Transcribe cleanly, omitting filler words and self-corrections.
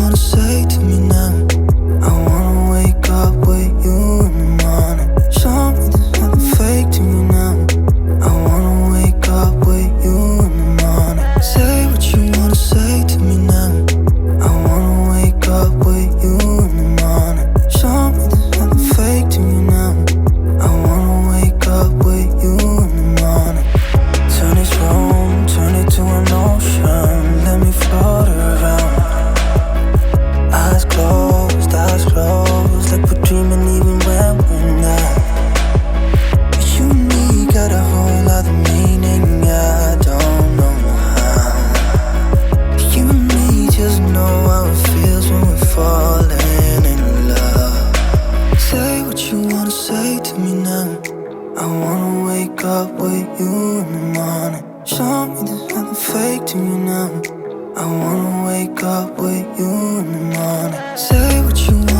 wanna say to me now. I wanna wake up with you in the morning. Show me there's nothing fake to me now. I wanna wake up with you in the morning. Say what you wanna say to me now. I wanna wake up with you in the morning. Show me there's nothing fake to me now. I wanna wake up with you in the morning. Turn this room, turn it to an ocean. Let me float around. Eyes closed, like we're dreaming even when we're not. You and me got a whole other meaning, I don't know how. You and me just know how it feels when we're falling in love. Say what you wanna say to me now. I wanna wake up with you in the morning. Show me there's nothing fake to me now. I wanna wake up with you in the morning. Say what you want.